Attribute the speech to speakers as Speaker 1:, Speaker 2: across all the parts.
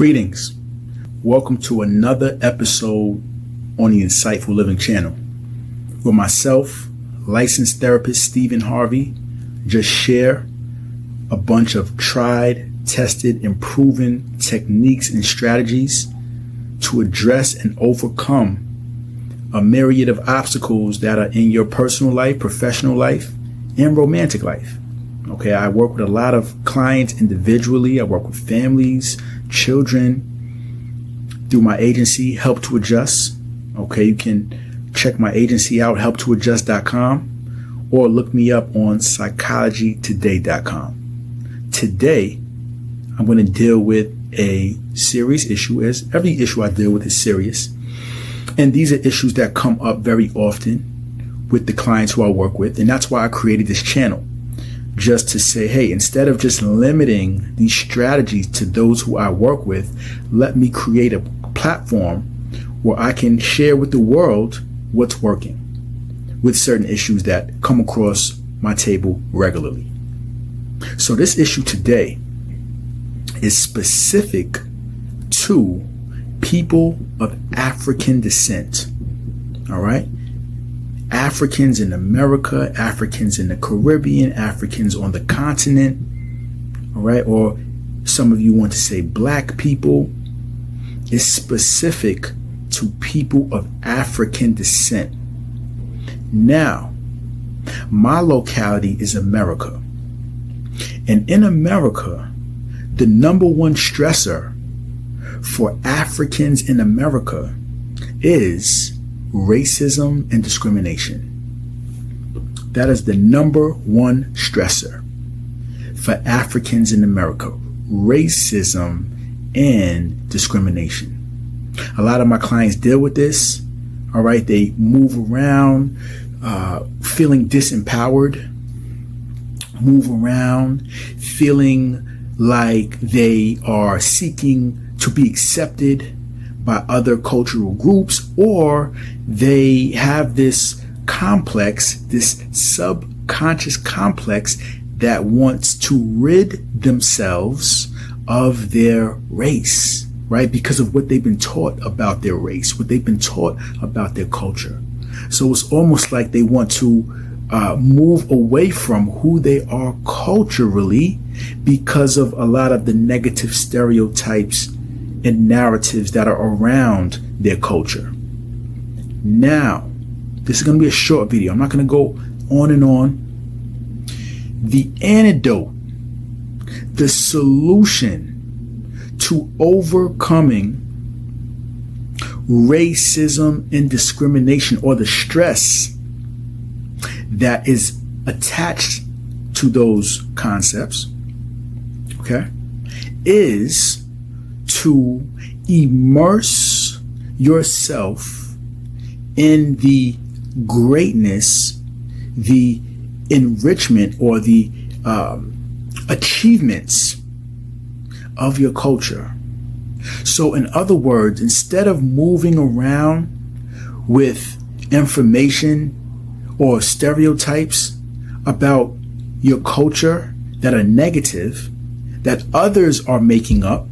Speaker 1: Greetings. Welcome to another episode on the Insightful Living channel, where myself, licensed therapist Stephen Harvey, just share a bunch of tried, tested, and proven techniques and strategies to address and overcome a myriad of obstacles that are in your personal life, professional life, and romantic life. Okay, I work with a lot of clients individually. I work with families, children, through my agency, Help to Adjust. Okay, you can check my agency out, helptoadjust.com, or look me up on psychologytoday.com. Today, I'm going to deal with a serious issue, as every issue I deal with is serious. And these are issues that come up very often with the clients who I work with. And that's why I created this channel, just to say, hey, instead of just limiting these strategies to those who I work with, let me create a platform where I can share with the world what's working with certain issues that come across my table regularly. So this issue today is specific to people of African descent. All right. Africans in America, Africans in the Caribbean, Africans on the continent. All right. Or some of you want to say black people. It's specific to people of African descent. Now, my locality is America. And in America, the number one stressor for Africans in America is racism and discrimination. That is the number one stressor for Africans in America: racism and discrimination. A lot of my clients deal with this. All right, they move around feeling disempowered, move around feeling like they are seeking to be accepted by other cultural groups, or they have this complex, this subconscious complex that wants to rid themselves of their race, right? Because of what they've been taught about their race, what they've been taught about their culture. So it's almost like they want to move away from who they are culturally because of a lot of the negative stereotypes and narratives that are around their culture. Now, this is going to be a short video. I'm not going to go on and on. The antidote, the solution to overcoming racism and discrimination, or the stress that is attached to those concepts, okay, is to immerse yourself in the greatness, the enrichment, or the achievements of your culture. So in other words, instead of moving around with information or stereotypes about your culture that are negative, that others are making up,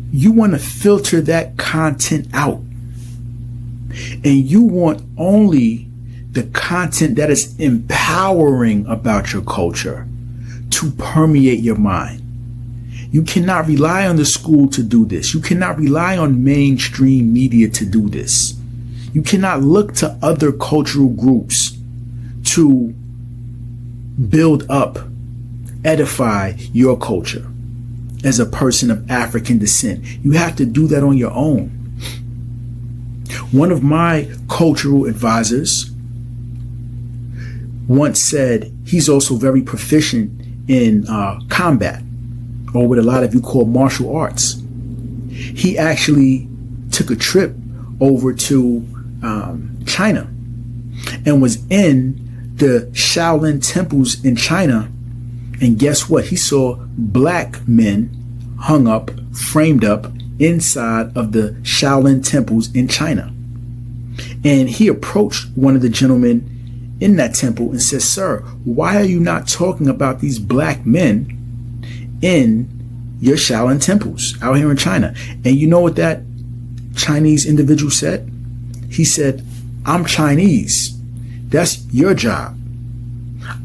Speaker 1: you want to filter that content out. And you want only the content that is empowering about your culture to permeate your mind. You cannot rely on the school to do this. You cannot rely on mainstream media to do this. You cannot look to other cultural groups to build up, edify your culture as a person of African descent. You have to do that on your own. One of my cultural advisors once said he's also very proficient in combat, or what a lot of you call martial arts. He actually took a trip over to China and was in the Shaolin temples in China. And guess what? He saw black men hung up, framed up inside of the Shaolin temples in China. And he approached one of the gentlemen in that temple and said, "Sir, why are you not talking about these black men in your Shaolin temples out here in China. And you know what that Chinese individual said? He said, I'm Chinese. That's your job.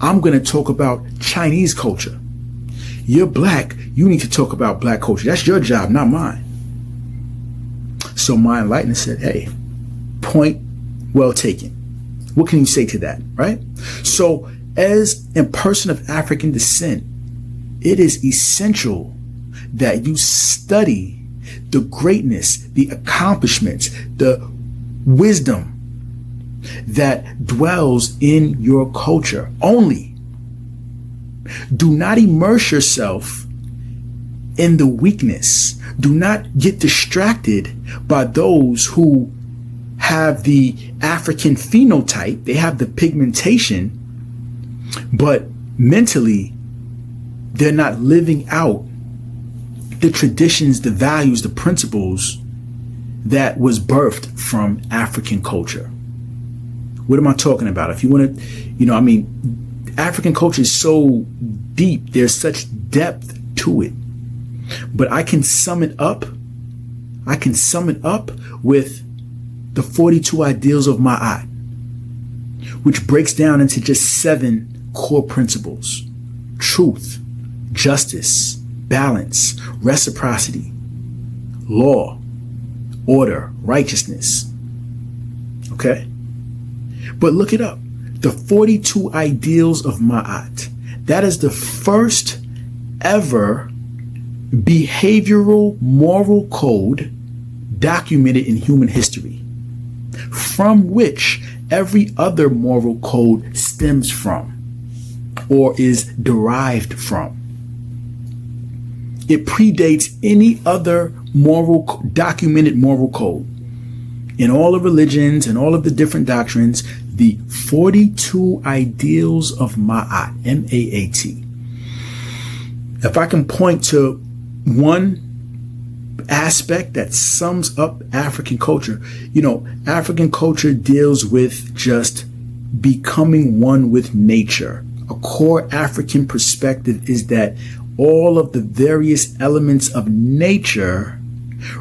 Speaker 1: I'm going to talk about Chinese culture. You're black. You need to talk about black culture. That's your job, not mine. So my enlightenment said, hey, point well taken. What can you say to that, right? So as a person of African descent, it is essential that you study the greatness, the accomplishments, the wisdom that dwells in your culture only. Do not immerse yourself in the weakness. Do not get distracted by those who have the African phenotype. They have the pigmentation, but mentally, they're not living out the traditions, the values, the principles that was birthed from African culture. What am I talking about? If you want to, African culture is so deep. There's such depth to it. But I can sum it up. With the 42 ideals of Ma'at, which breaks down into just 7 core principles: truth, justice, balance, reciprocity, law, order, righteousness. Okay? But look it up. The 42 ideals of Ma'at. That is the first ever behavioral moral code documented in human history, from which every other moral code stems from or is derived from. It predates any other documented moral code. In all the religions and all of the different doctrines, the 42 ideals of Ma'at, M-A-A-T. If I can point to one aspect that sums up African culture, African culture deals with just becoming one with nature. A core African perspective is that all of the various elements of nature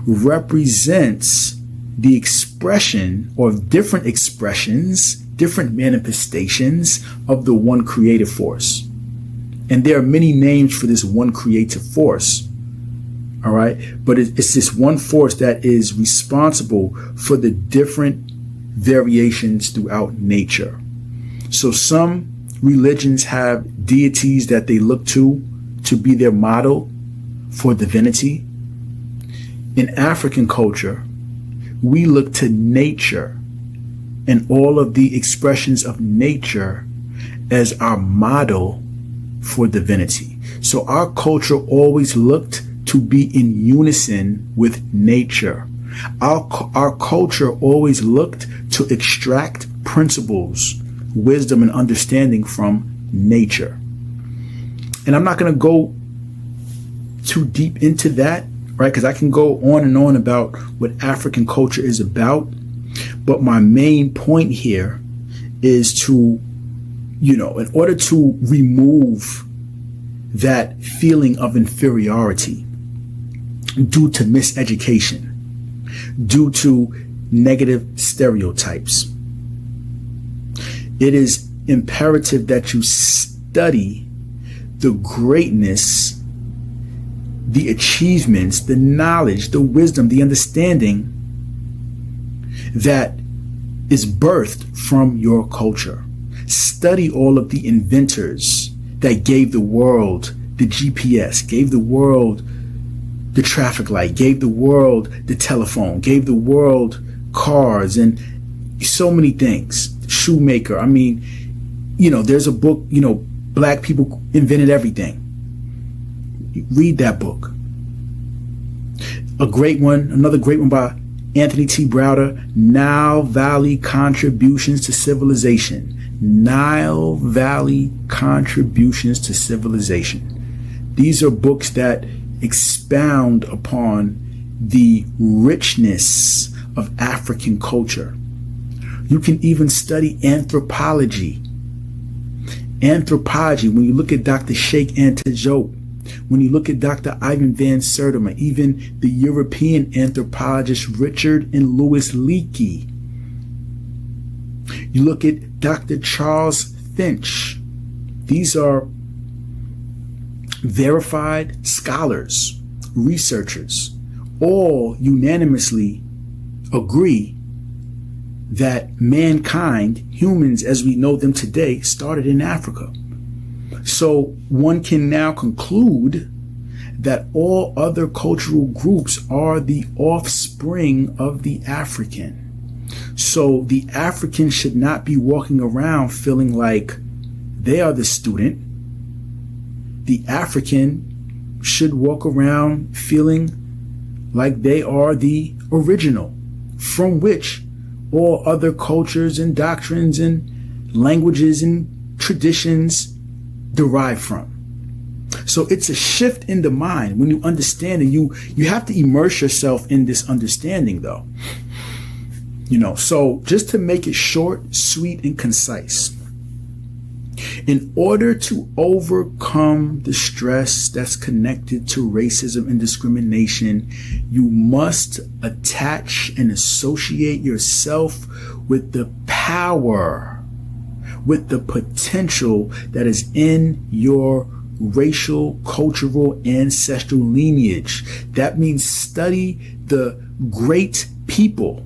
Speaker 1: represents the expression or different expressions, different manifestations of the one creative force. And there are many names for this one creative force. All right. But it's this one force that is responsible for the different variations throughout nature. So some religions have deities that they look to be their model for divinity. In African culture, we look to nature and all of the expressions of nature as our model for divinity. So our culture always looked to be in unison with nature. Our culture always looked to extract principles, wisdom, and understanding from nature. And I'm not going to go too deep into that, right? Because I can go on and on about what African culture is about. But my main point here is to, in order to remove that feeling of inferiority due to miseducation, due to negative stereotypes, it is imperative that you study the greatness, the achievements, the knowledge, the wisdom, the understanding that is birthed from your culture. Study all of the inventors that gave the world the GPS, gave the world the traffic light, gave the world the telephone, gave the world cars and so many things. Shoemaker. There's a book, Black people invented everything. Read that book. Another great one by Anthony T. Browder, Nile Valley Contributions to Civilization. Nile Valley Contributions to Civilization. These are books that expound upon the richness of African culture. You can even study anthropology. When you look at Dr. Sheikh Anta Diop, When you look at Dr. Ivan van Sertima, even the European anthropologist Richard and Louis Leakey. You look at Dr. Charles Finch. These are verified scholars, researchers, all unanimously agree that mankind, humans as we know them today, started in Africa. So one can now conclude that all other cultural groups are the offspring of the African. So the African should not be walking around feeling like they are the student. The African should walk around feeling like they are the original, from which all other cultures and doctrines and languages and traditions derive from. So it's a shift in the mind when you understand, and you have to immerse yourself in this understanding though. So just to make it short, sweet, and concise, in order to overcome the stress that's connected to racism and discrimination, you must attach and associate yourself with the power, with the potential that is in your racial, cultural, ancestral lineage. That means study the great people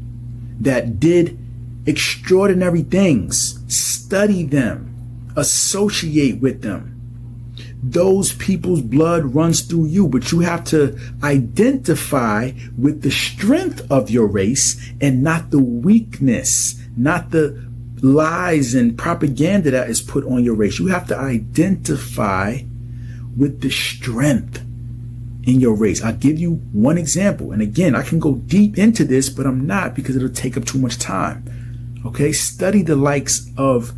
Speaker 1: that did extraordinary things. Study them. Associate with them. Those people's blood runs through you, but you have to identify with the strength of your race and not the weakness, not the lies and propaganda that is put on your race. You have to identify with the strength in your race. I'll give you one example. And again, I can go deep into this, but I'm not, because it'll take up too much time. Okay, study the likes of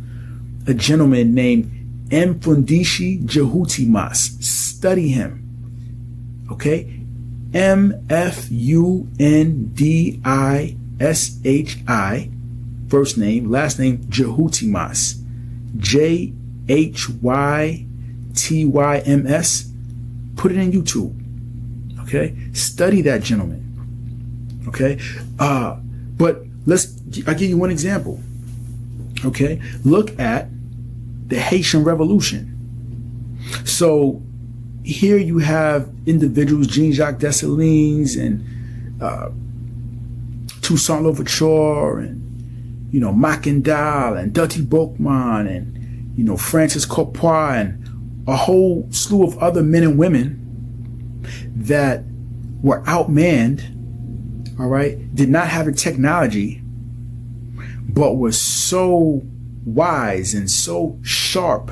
Speaker 1: a gentleman named Mfundishi Jehutimas. Study him. Okay? Mfundishi, first name, last name Jehutimas. Jhytyms. Put it in YouTube. Okay? Study that gentleman. Okay? But I'll give you one example. Okay? Look at the Haitian Revolution. So here you have individuals, Jean-Jacques Dessalines and Toussaint Louverture and, Mackendal and Dutty Boukman and, Francis Coupeau and a whole slew of other men and women that were outmanned, all right, did not have the technology, but were so wise and so sharp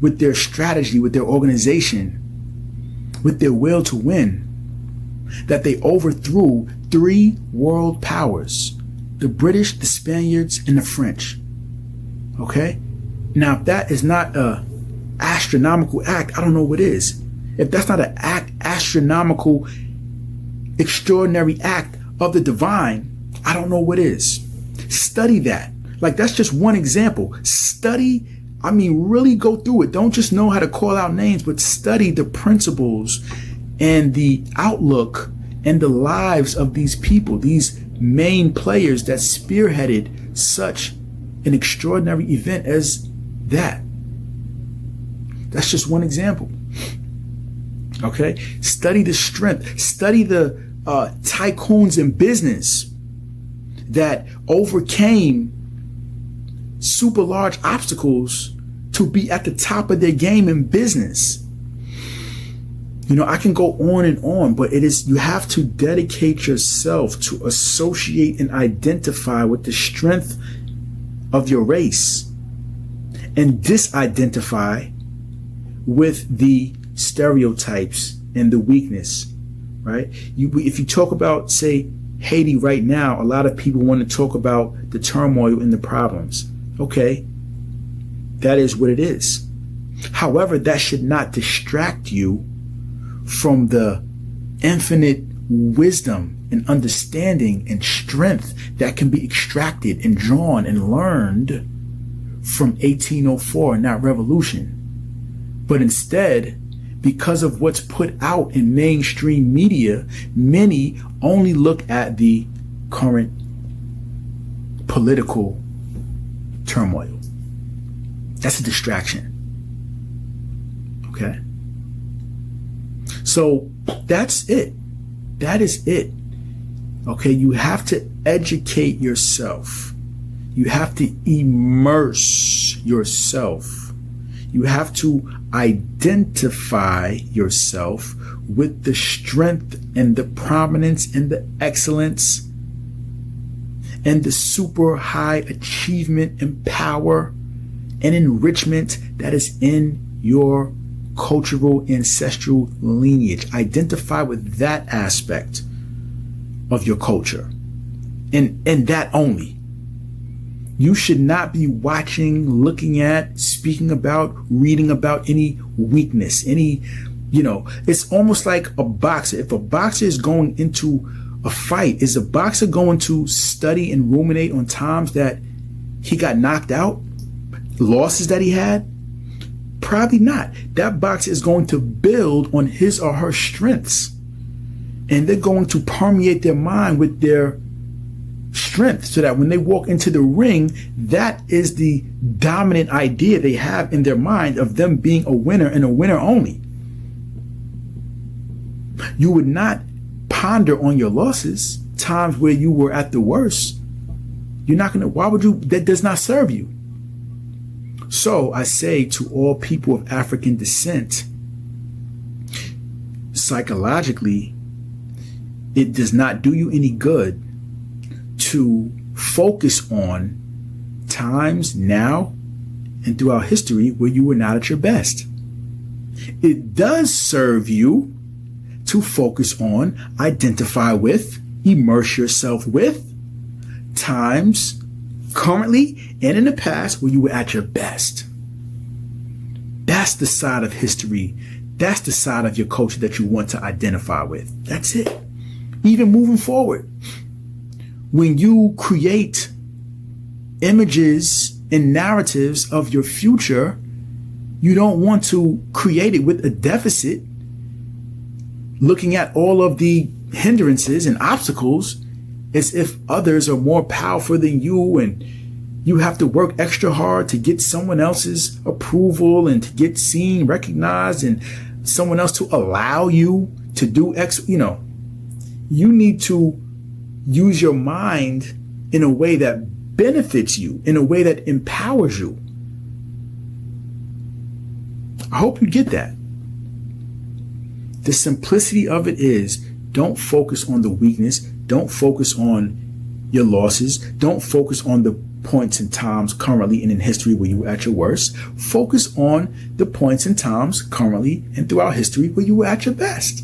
Speaker 1: with their strategy, with their organization, with their will to win, that they overthrew 3 world powers: the British, the Spaniards, and the French. Okay? Now, if that is not a astronomical act, I don't know what is. If that's not an astronomical, extraordinary act of the divine, I don't know what is. Study that. Like, that's just one example. Study, really go through it. Don't just know how to call out names, but study the principles and the outlook and the lives of these people, these main players that spearheaded such an extraordinary event as that. That's just one example. Okay? Study the strength. Study the tycoons in business that overcame super large obstacles to be at the top of their game in business. I can go on, but you have to dedicate yourself to associate and identify with the strength of your race and disidentify with the stereotypes and the weakness, right? If you talk about, say, Haiti right now, a lot of people want to talk about the turmoil and the problems. Okay, that is what it is. However, that should not distract you from the infinite wisdom and understanding and strength that can be extracted and drawn and learned from 1804 and that revolution. But instead, because of what's put out in mainstream media, many only look at the current political turmoil. That's a distraction. Okay? So that's it. That is it. Okay? You have to educate yourself. You have to immerse yourself. You have to identify yourself with the strength and the prominence and the excellence and the super high achievement and power and enrichment that is in your cultural ancestral lineage. Identify with that aspect of your culture and that only. You should not be watching, looking at, speaking about, reading about any weakness, it's almost like a boxer. If a boxer is going into a fight, is a boxer going to study and ruminate on times that he got knocked out, losses that he had? Probably not. That boxer is going to build on his or her strengths, and they're going to permeate their mind with their strength so that when they walk into the ring, that is the dominant idea they have in their mind of them being a winner and a winner only. You would not ponder on your losses, times where you were at the worst. You're not going to, why would you? That does not serve you. So I say to all people of African descent, psychologically, it does not do you any good to focus on times now and throughout history where you were not at your best. It does serve you to focus on, identify with, immerse yourself with times currently and in the past where you were at your best. That's the side of history. That's the side of your culture that you want to identify with. That's it. Even moving forward, when you create images and narratives of your future, you don't want to create it with a deficit, looking at all of the hindrances and obstacles as if others are more powerful than you and you have to work extra hard to get someone else's approval and to get seen, recognized, and someone else to allow you to do X. You need to use your mind in a way that benefits you, in a way that empowers you. I hope you get that. The simplicity of it is, don't focus on the weakness. Don't focus on your losses. Don't focus on the points and times currently and in history where you were at your worst. Focus on the points and times currently and throughout history where you were at your best.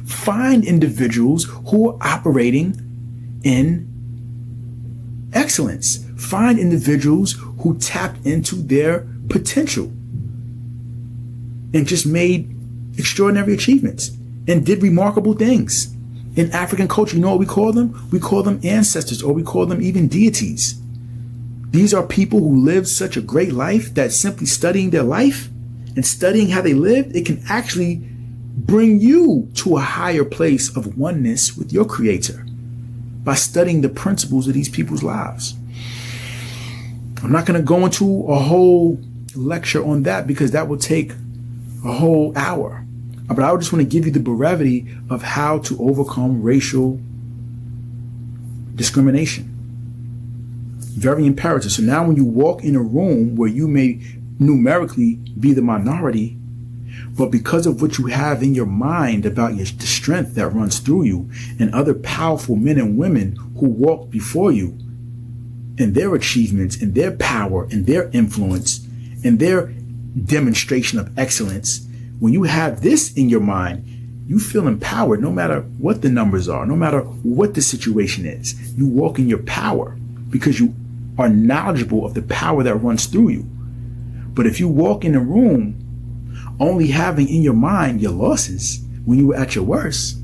Speaker 1: Find individuals who are operating in excellence. Find individuals who tapped into their potential and just made extraordinary achievements and did remarkable things. In African culture, you know what we call them? We call them ancestors, or we call them even deities. These are people who lived such a great life that simply studying their life and studying how they lived, it can actually bring you to a higher place of oneness with your creator by studying the principles of these people's lives. I'm not going to go into a whole lecture on that because that will take a whole hour. But I just want to give you the brevity of how to overcome racial discrimination. Very imperative. So now when you walk in a room where you may numerically be the minority, but because of what you have in your mind about the strength that runs through you and other powerful men and women who walked before you and their achievements and their power and their influence and their demonstration of excellence, when you have this in your mind, you feel empowered no matter what the numbers are, no matter what the situation is. You walk in your power because you are knowledgeable of the power that runs through you. But if you walk in a room only having in your mind your losses when you were at your worst,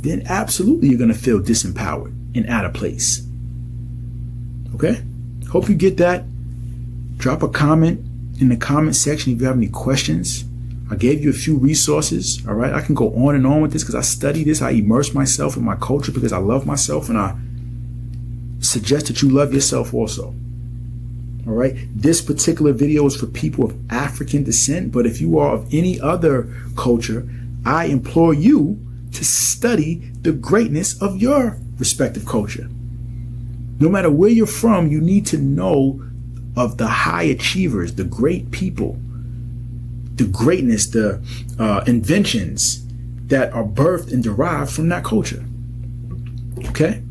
Speaker 1: then absolutely you're going to feel disempowered and out of place. Okay? Hope you get that. Drop a comment in the comment section if you have any questions. I gave you a few resources. All right. I can go on and on with this because I study this. I immerse myself in my culture because I love myself, and I suggest that you love yourself also. All right. This particular video is for people of African descent, but if you are of any other culture, I implore you to study the greatness of your respective culture. No matter where you're from, you need to know of the high achievers, the great people, the greatness, the inventions that are birthed and derived from that culture. Okay?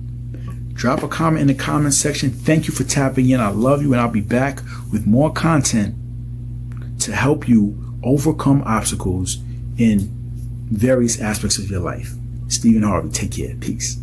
Speaker 1: Drop a comment in the comment section. Thank you for tapping in. I love you, and I'll be back with more content to help you overcome obstacles in various aspects of your life. Stephen Harvey, take care. Peace.